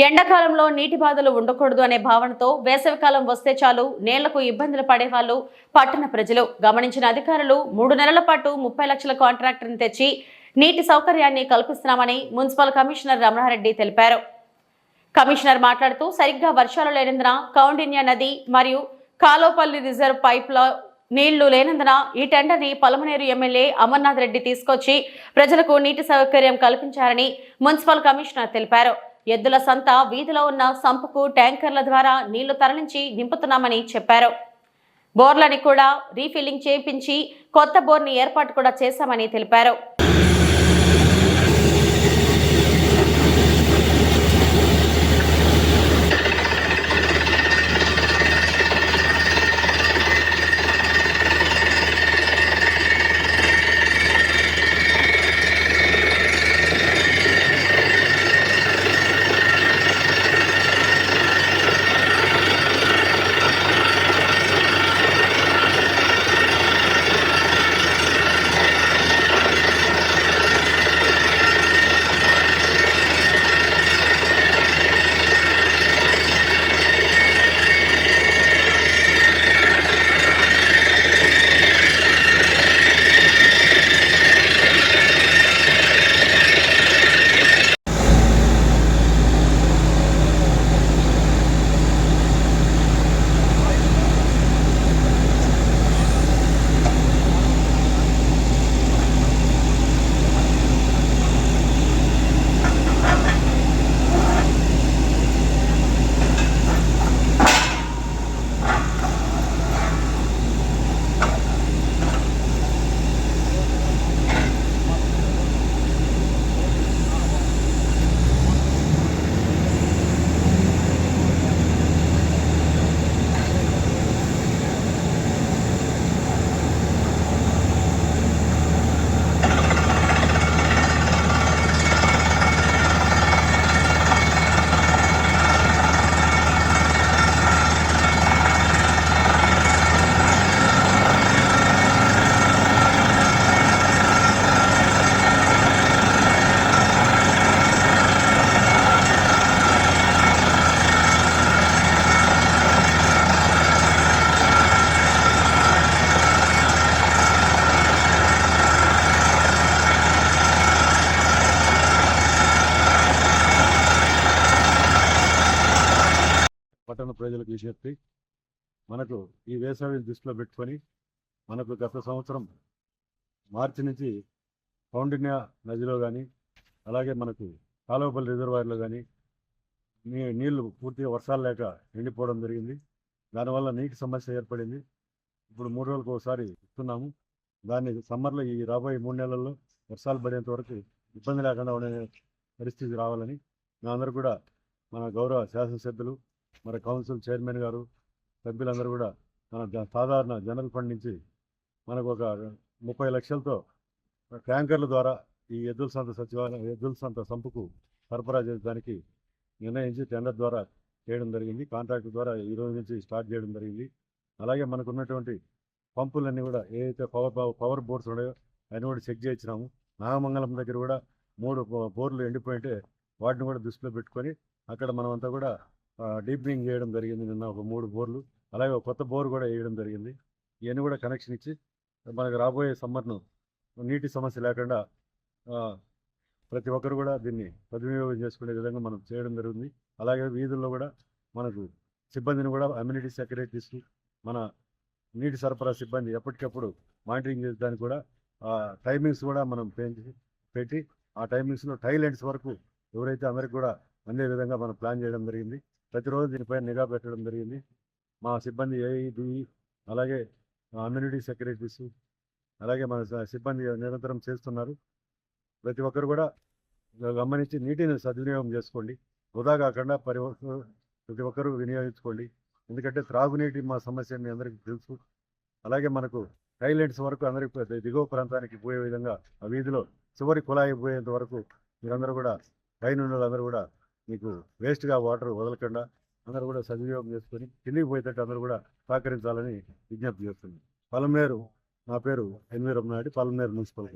ఎండాకాలంలో నీటి బాధలు ఉండకూడదు అనే భావనతో వేసవికాలం వస్తే చాలు నీళ్లకు ఇబ్బందులు పడేవాళ్లు పట్టణ ప్రజలు. గమనించిన అధికారులు 3 నెలల పాటు 30 లక్షల కాంట్రాక్టును తెచ్చి నీటి సౌకర్యాన్ని కల్పిస్తున్నామని మున్సిపల్ కమిషనర్ రమణారెడ్డి తెలిపారు. కమిషనర్ మాట్లాడుతూ సరిగ్గా వర్షాలు లేనందున కౌండిన్య నది మరియు కాలోపల్లి రిజర్వ్ పైప్లో నీళ్లు లేనందున ఈ టెండర్ని పలమనేరు ఎమ్మెల్యే అమర్నాథ్ రెడ్డి తీసుకొచ్చి ప్రజలకు నీటి సౌకర్యం కల్పించారని మున్సిపల్ కమిషనర్ తెలిపారు. ఎద్దుల సంత వీధిలో ఉన్న సంపుకు ట్యాంకర్ల ద్వారా నీళ్లు తరలించి నింపుతున్నామని చెప్పారు. బోర్లని కూడా రీఫిల్లింగ్ చేయించి కొత్త బోర్ని ఏర్పాటు కూడా చేశామని తెలిపారు. పట్టణ ప్రజలకు విజ్ఞప్తి, మనకు ఈ వేసవిని దృష్టిలో పెట్టుకొని మనకు గత సంవత్సరం మార్చి నుంచి కౌండిన్య నదిలో కానీ అలాగే మనకు కాలువపల్లి రిజర్వాయర్లో కానీ నీళ్లు పూర్తిగా వర్షాలు లేక ఎండిపోవడం జరిగింది. దానివల్ల నీటి సమస్య ఏర్పడింది. ఇప్పుడు 3 రోజులకు ఒకసారి ఇస్తున్నాము. దాన్ని సమ్మర్లో ఈ రాబోయే 3 నెలల్లో వర్షాలు పడేంత వరకు ఇబ్బంది లేకుండా ఉండే పరిస్థితి రావాలని మేమందరూ కూడా మన గౌరవ శాసనసభ్యులు మరి కౌన్సిల్ చైర్మన్ గారు సభ్యులందరూ కూడా మన సాధారణ జనరల్ ఫండ్ నుంచి మనకు ఒక 30 లక్షలతో ట్యాంకర్ల ద్వారా ఈ ఎద్దుల సంత సంపుకు సరఫరా చేయడానికి నిర్ణయించి టెండర్ ద్వారా చేయడం జరిగింది. కాంట్రాక్ట్ ద్వారా ఈ రోజు నుంచి స్టార్ట్ చేయడం జరిగింది. అలాగే మనకు ఉన్నటువంటి పంపులన్నీ కూడా ఏదైతే పవర్ బోర్డ్స్ ఉన్నాయో అన్నీ కూడా చెక్ చేయించినాము. నాగమంగళం దగ్గర కూడా 3 బోర్లు ఎండిపోయింటే వాటిని కూడా దృష్టిలో పెట్టుకొని అక్కడ మనమంతా కూడా డీప్నింగ్ చేయడం జరిగింది. నిన్న ఒక 3 బోర్లు, అలాగే ఒక కొత్త బోర్ కూడా వేయడం జరిగింది. ఇవన్నీ కూడా కనెక్షన్ ఇచ్చి మనకు రాబోయే సమ్మర్ను నీటి సమస్య లేకుండా ప్రతి ఒక్కరు కూడా దీన్ని సద్వినియోగం చేసుకునే విధంగా మనం చేయడం జరుగుతుంది. అలాగే వీధుల్లో కూడా మనకు సిబ్బందిని కూడా అమ్యూనిటీ సెక్రటరీస్ మన నీటి సరఫరా సిబ్బంది ఎప్పటికప్పుడు మానిటరింగ్ చేసేదానికి కూడా టైమింగ్స్ కూడా మనం పెట్టి ఆ టైమింగ్స్లో టైలెంట్స్ వరకు ఎవరైతే అందరికి కూడా అందే విధంగా మనం ప్లాన్ చేయడం జరిగింది. ప్రతిరోజు దీనిపై నిఘా పెట్టడం జరిగింది. మా సిబ్బంది ఏఈడిఈ అలాగే అమ్యూనిటీ సెక్రటరీస్ అలాగే మన సిబ్బంది నిరంతరం చేస్తున్నారు. ప్రతి ఒక్కరు కూడా గమనించి నీటిని సద్వినియోగం చేసుకోండి. వృధా కాకుండా ప్రతి ఒక్కరూ వినియోగించుకోండి. ఎందుకంటే త్రాగునీటి మా సమస్య మీ అందరికీ తెలుసు. అలాగే మనకు టైలెంట్స్ వరకు అందరికి దిగువ ప్రాంతానికి పోయే విధంగా ఆ వీధిలో చివరి కుళాయి పోయేంత వరకు మీరందరూ కూడా పైన అందరూ కూడా మీకు వేస్ట్గా వాటర్ వదలకుండా అందరూ కూడా సద్వినియోగం చేసుకొని కిందికి పోయేటట్టు అందరూ కూడా సహకరించాలని విజ్ఞప్తి చేస్తున్నాను. పలమనేరు, నా పేరు ఎన్వి రమణారెడ్డి, పలమనేరు మున్సిపల్.